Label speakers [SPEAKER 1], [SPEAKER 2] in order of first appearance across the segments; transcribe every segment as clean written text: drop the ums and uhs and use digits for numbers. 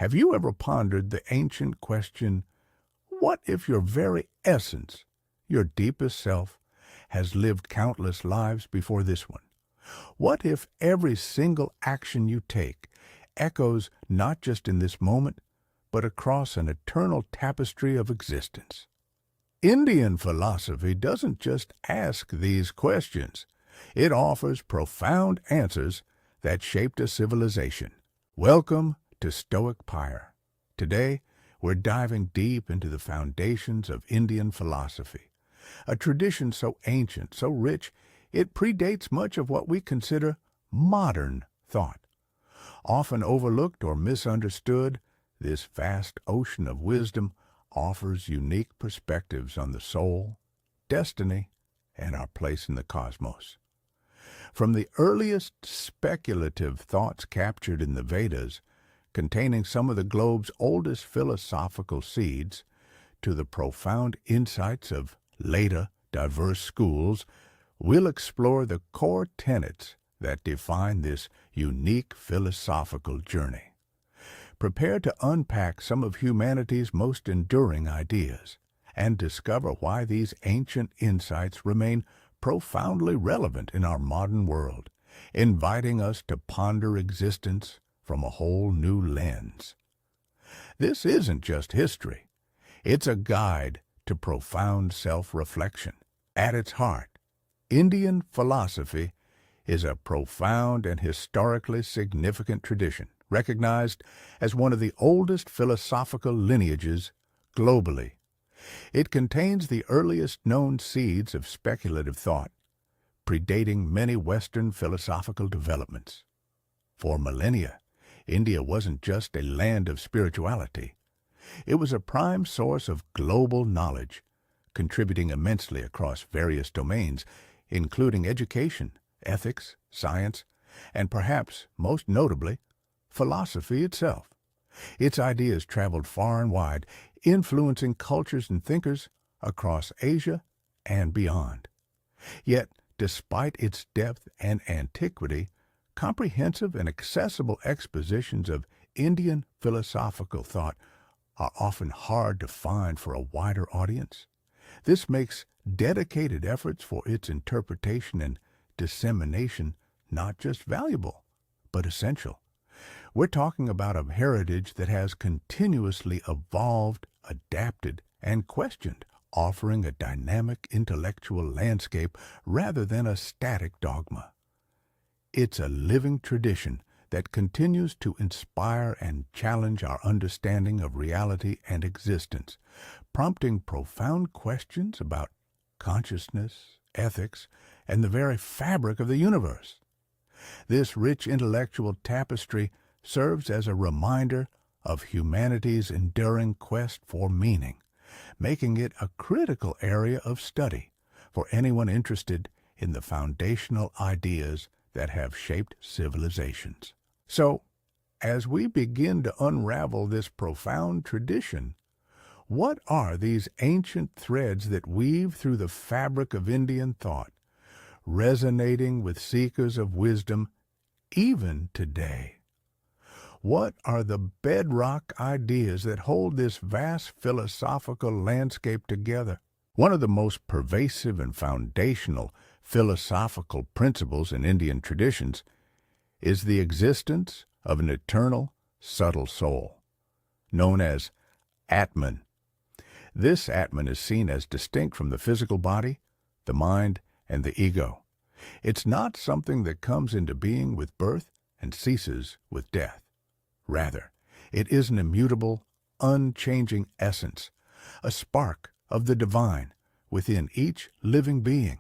[SPEAKER 1] Have you ever pondered the ancient question, what if your very essence, your deepest self, has lived countless lives before this one? What if every single action you take echoes not just in this moment, but across an eternal tapestry of existence? Indian philosophy doesn't just ask these questions. It offers profound answers that shaped a civilization. Welcome to Stoic Pyre. Today, we're diving deep into the foundations of Indian philosophy, a tradition so ancient, so rich, it predates much of what we consider modern thought. Often overlooked or misunderstood, this vast ocean of wisdom offers unique perspectives on the soul, destiny, and our place in the cosmos. From the earliest speculative thoughts captured in the Vedas, containing some of the globe's oldest philosophical seeds, to the profound insights of later diverse schools, we'll explore the core tenets that define this unique philosophical journey. Prepare to unpack some of humanity's most enduring ideas and discover why these ancient insights remain profoundly relevant in our modern world, inviting us to ponder existence from a whole new lens. This isn't just history. It's a guide to profound self-reflection. At its heart, Indian philosophy is a profound and historically significant tradition, recognized as one of the oldest philosophical lineages globally. It contains the earliest known seeds of speculative thought, predating many Western philosophical developments. For millennia, India wasn't just a land of spirituality. It was a prime source of global knowledge, contributing immensely across various domains, including education, ethics, science, and perhaps most notably, philosophy itself. Its ideas traveled far and wide, influencing cultures and thinkers across Asia and beyond. Yet, despite its depth and antiquity, comprehensive and accessible expositions of Indian philosophical thought are often hard to find for a wider audience. This makes dedicated efforts for its interpretation and dissemination not just valuable, but essential. We're talking about a heritage that has continuously evolved, adapted, and questioned, offering a dynamic intellectual landscape rather than a static dogma. It's a living tradition that continues to inspire and challenge our understanding of reality and existence, prompting profound questions about consciousness, ethics, and the very fabric of the universe. This rich intellectual tapestry serves as a reminder of humanity's enduring quest for meaning, making it a critical area of study for anyone interested in the foundational ideas that have shaped civilizations. So, as we begin to unravel this profound tradition, what are these ancient threads that weave through the fabric of Indian thought, resonating with seekers of wisdom even today? What are the bedrock ideas that hold this vast philosophical landscape together? One of the most pervasive and foundational philosophical principles in Indian traditions is the existence of an eternal, subtle soul, known as Atman. This Atman is seen as distinct from the physical body, the mind, and the ego. It's not something that comes into being with birth and ceases with death. Rather, it is an immutable, unchanging essence, a spark of the divine within each living being.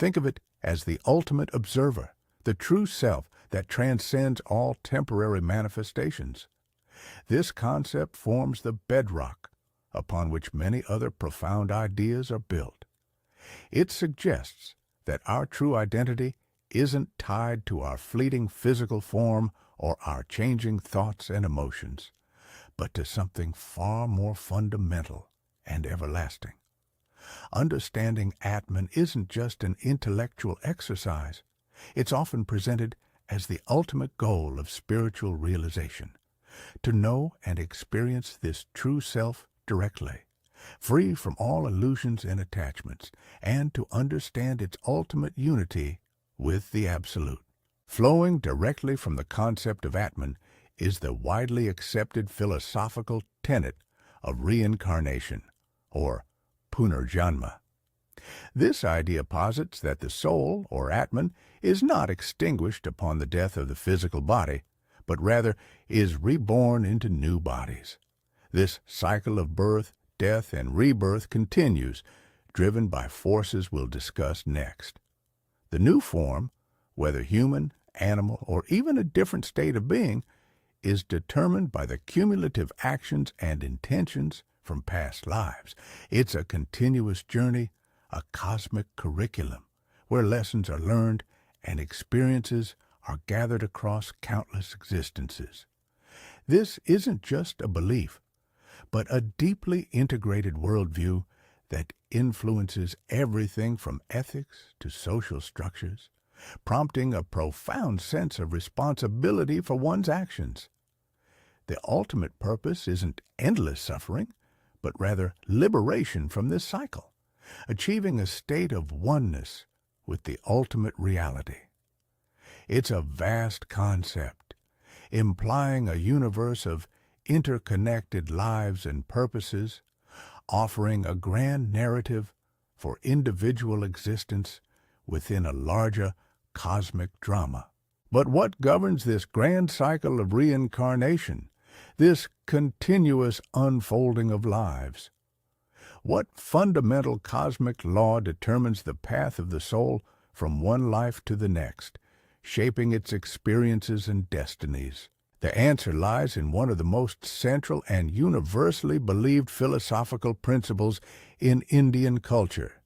[SPEAKER 1] Think of it as the ultimate observer, the true self that transcends all temporary manifestations. This concept forms the bedrock upon which many other profound ideas are built. It suggests that our true identity isn't tied to our fleeting physical form or our changing thoughts and emotions, but to something far more fundamental and everlasting. Understanding Atman isn't just an intellectual exercise. It's often presented as the ultimate goal of spiritual realization, to know and experience this true self directly, free from all illusions and attachments, and to understand its ultimate unity with the Absolute. Flowing directly from the concept of Atman is the widely accepted philosophical tenet of reincarnation, or Punarjanma. This idea posits that the soul, or Atman, is not extinguished upon the death of the physical body, but rather is reborn into new bodies. This cycle of birth, death, and rebirth continues, driven by forces we'll discuss next. The new form, whether human, animal, or even a different state of being, is determined by the cumulative actions and intentions from past lives. It's a continuous journey, a cosmic curriculum, where lessons are learned and experiences are gathered across countless existences. This isn't just a belief, but a deeply integrated worldview that influences everything from ethics to social structures, prompting a profound sense of responsibility for one's actions. The ultimate purpose isn't endless suffering, but rather liberation from this cycle, achieving a state of oneness with the ultimate reality. It's a vast concept, implying a universe of interconnected lives and purposes, offering a grand narrative for individual existence within a larger cosmic drama. But what governs this grand cycle of reincarnation, this continuous unfolding of lives? What fundamental cosmic law determines the path of the soul from one life to the next, shaping its experiences and destinies? The answer lies in one of the most central and universally believed philosophical principles in Indian culture,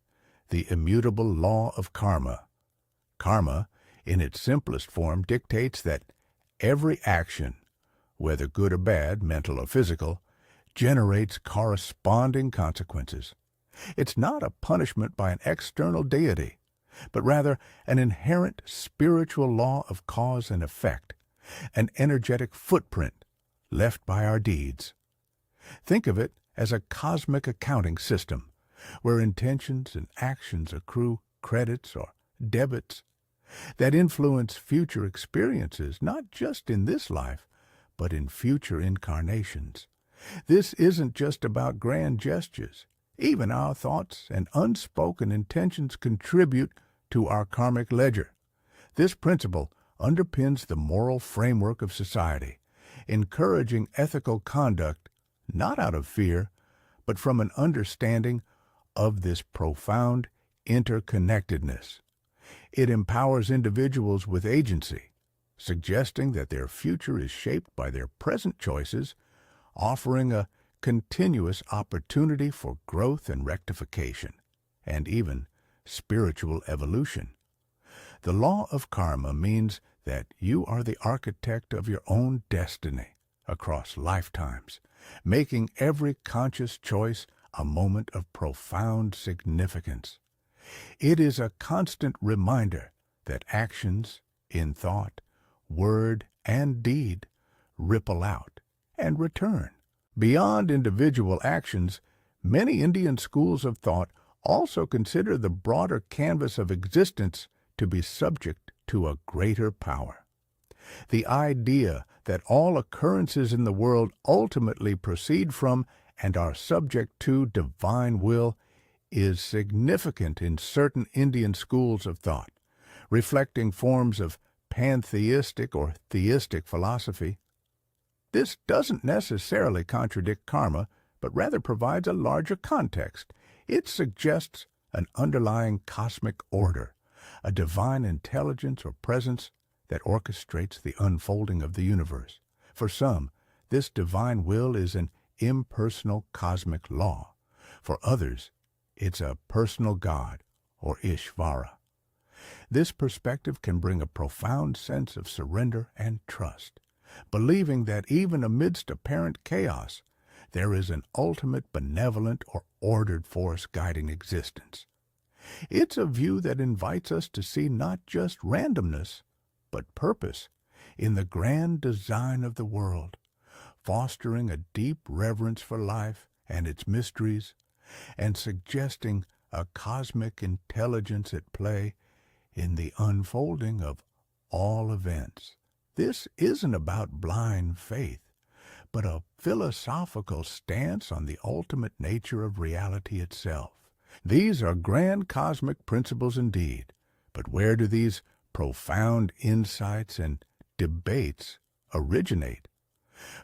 [SPEAKER 1] the immutable law of karma. Karma, in its simplest form, dictates that every action, whether good or bad, mental or physical, generates corresponding consequences. It's not a punishment by an external deity, but rather an inherent spiritual law of cause and effect, an energetic footprint left by our deeds. Think of it as a cosmic accounting system, where intentions and actions accrue credits or debits that influence future experiences, not just in this life, but in future incarnations. This isn't just about grand gestures. Even our thoughts and unspoken intentions contribute to our karmic ledger. This principle underpins the moral framework of society, encouraging ethical conduct not out of fear, but from an understanding of this profound interconnectedness. It empowers individuals with agency, suggesting that their future is shaped by their present choices, offering a continuous opportunity for growth and rectification, and even spiritual evolution. The law of karma means that you are the architect of your own destiny across lifetimes, making every conscious choice a moment of profound significance. It is a constant reminder that actions in thought, word, and deed ripple out and return. Beyond individual actions, many Indian schools of thought also consider the broader canvas of existence to be subject to a greater power. The idea that all occurrences in the world ultimately proceed from and are subject to divine will is significant in certain Indian schools of thought, reflecting forms of pantheistic or theistic philosophy. This doesn't necessarily contradict karma, but rather provides a larger context. It suggests an underlying cosmic order, a divine intelligence or presence that orchestrates the unfolding of the universe. For some, this divine will is an impersonal cosmic law. For others, it's a personal god, or Ishvara. This perspective can bring a profound sense of surrender and trust, believing that even amidst apparent chaos, there is an ultimate benevolent or ordered force guiding existence. It's a view that invites us to see not just randomness, but purpose in the grand design of the world, fostering a deep reverence for life and its mysteries, and suggesting a cosmic intelligence at play in the unfolding of all events. This isn't about blind faith, but a philosophical stance on the ultimate nature of reality itself. These are grand cosmic principles indeed, but where do these profound insights and debates originate?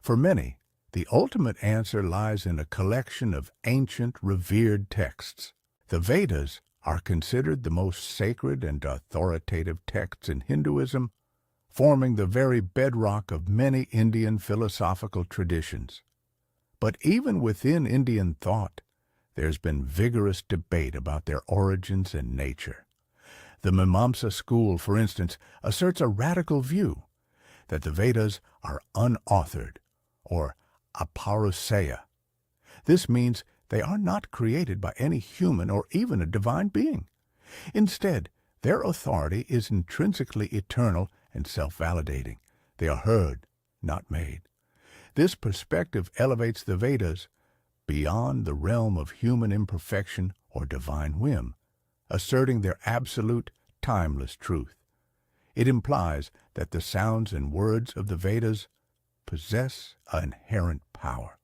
[SPEAKER 1] For many, the ultimate answer lies in a collection of ancient, revered texts. The Vedas are considered the most sacred and authoritative texts in Hinduism, forming the very bedrock of many Indian philosophical traditions. But even within Indian thought, there's been vigorous debate about their origins and nature. The Mimamsa school, for instance, asserts a radical view that the Vedas are unauthored, or aparuseya. This means they are not created by any human or even a divine being. Instead, their authority is intrinsically eternal and self-validating. They are heard, not made. This perspective elevates the Vedas beyond the realm of human imperfection or divine whim, asserting their absolute, timeless truth. It implies that the sounds and words of the Vedas possess an inherent power,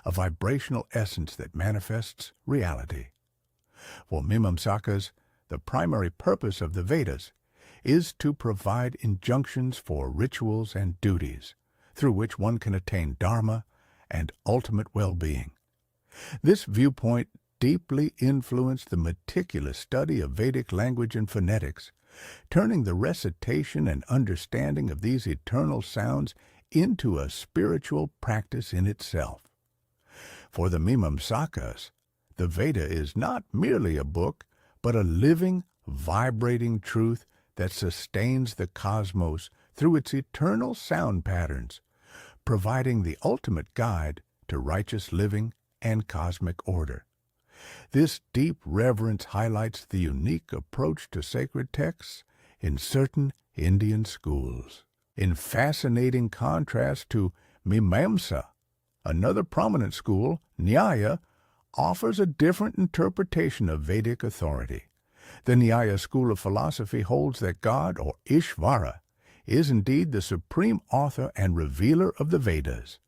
[SPEAKER 1] a vibrational essence that manifests reality. For Mimamsakas, the primary purpose of the Vedas is to provide injunctions for rituals and duties, through which one can attain dharma and ultimate well-being. This viewpoint deeply influenced the meticulous study of Vedic language and phonetics, turning the recitation and understanding of these eternal sounds into a spiritual practice in itself. For the Mimamsakas, the Veda is not merely a book, but a living, vibrating truth that sustains the cosmos through its eternal sound patterns, providing the ultimate guide to righteous living and cosmic order. This deep reverence highlights the unique approach to sacred texts in certain Indian schools. In fascinating contrast to Mimamsa, another prominent school, Nyaya, offers a different interpretation of Vedic authority. The Nyaya school of philosophy holds that God, or Ishvara, is indeed the supreme author and revealer of the Vedas.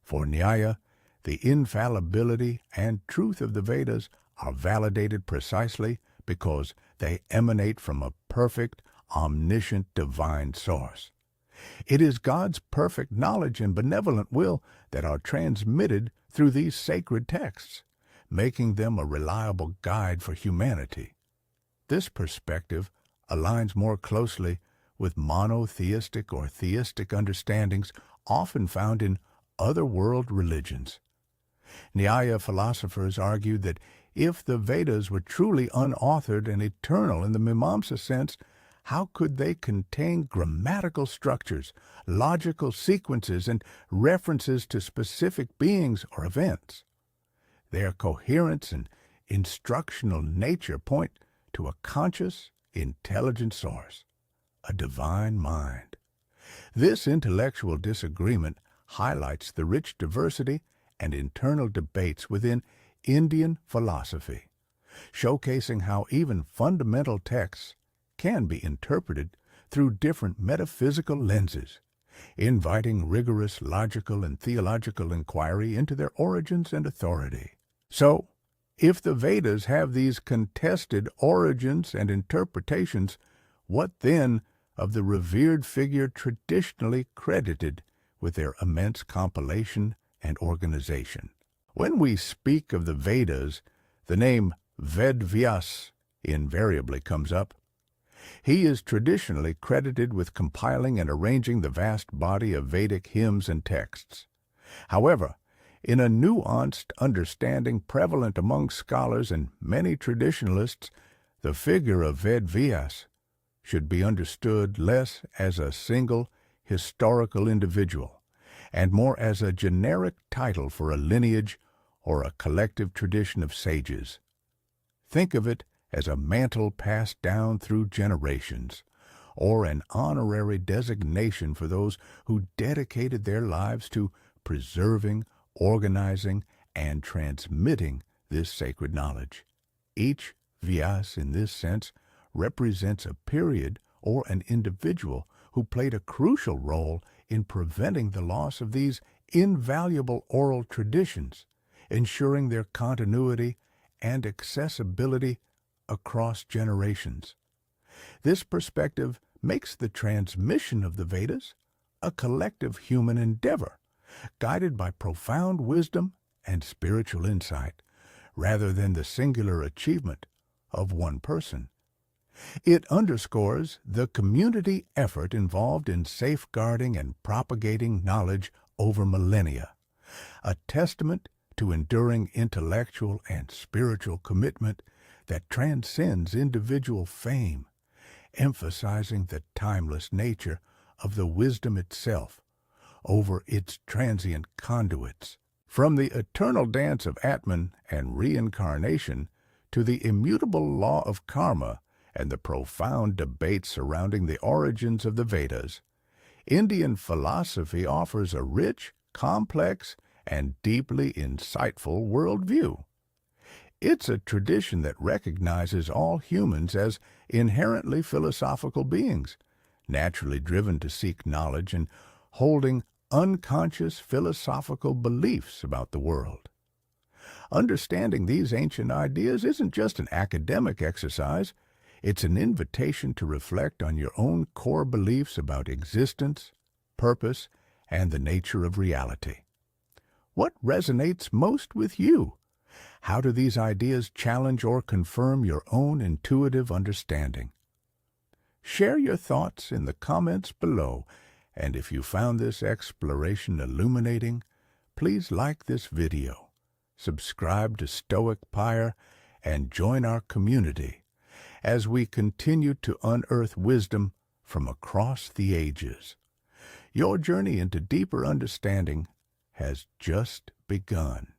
[SPEAKER 1] For Nyaya, the infallibility and truth of the Vedas are validated precisely because they emanate from a perfect, omniscient divine source. It is God's perfect knowledge and benevolent will that are transmitted through these sacred texts, making them a reliable guide for humanity. This perspective aligns more closely with monotheistic or theistic understandings often found in other world religions. Nyaya philosophers argued that if the Vedas were truly unauthored and eternal in the Mimamsa sense, how could they contain grammatical structures, logical sequences, and references to specific beings or events? Their coherence and instructional nature point to a conscious, intelligent source, a divine mind. This intellectual disagreement highlights the rich diversity and internal debates within Indian philosophy, showcasing how even fundamental texts can be interpreted through different metaphysical lenses, inviting rigorous logical and theological inquiry into their origins and authority. So, if the Vedas have these contested origins and interpretations, what then of the revered figure traditionally credited with their immense compilation and organization? When we speak of the Vedas, the name Ved Vyas invariably comes up. He is traditionally credited with compiling and arranging the vast body of Vedic hymns and texts. However, in a nuanced understanding prevalent among scholars and many traditionalists, the figure of Ved Vyas should be understood less as a single historical individual and more as a generic title for a lineage or a collective tradition of sages. Think of it as a mantle passed down through generations, or an honorary designation for those who dedicated their lives to preserving, organizing, and transmitting this sacred knowledge. Each Vyas, in this sense, represents a period or an individual who played a crucial role in preventing the loss of these invaluable oral traditions, ensuring their continuity and accessibility across generations. This perspective makes the transmission of the Vedas a collective human endeavor, guided by profound wisdom and spiritual insight, rather than the singular achievement of one person. It underscores the community effort involved in safeguarding and propagating knowledge over millennia, a testament to enduring intellectual and spiritual commitment that transcends individual fame, emphasizing the timeless nature of the wisdom itself over its transient conduits. From the eternal dance of Atman and reincarnation to the immutable law of karma and the profound debate surrounding the origins of the Vedas, Indian philosophy offers a rich, complex, and deeply insightful worldview. It's a tradition that recognizes all humans as inherently philosophical beings, naturally driven to seek knowledge and holding unconscious philosophical beliefs about the world. Understanding these ancient ideas isn't just an academic exercise, it's an invitation to reflect on your own core beliefs about existence, purpose, and the nature of reality. What resonates most with you? How do these ideas challenge or confirm your own intuitive understanding? Share your thoughts in the comments below, and if you found this exploration illuminating, please like this video, subscribe to Stoic Pyre, and join our community as we continue to unearth wisdom from across the ages. Your journey into deeper understanding has just begun.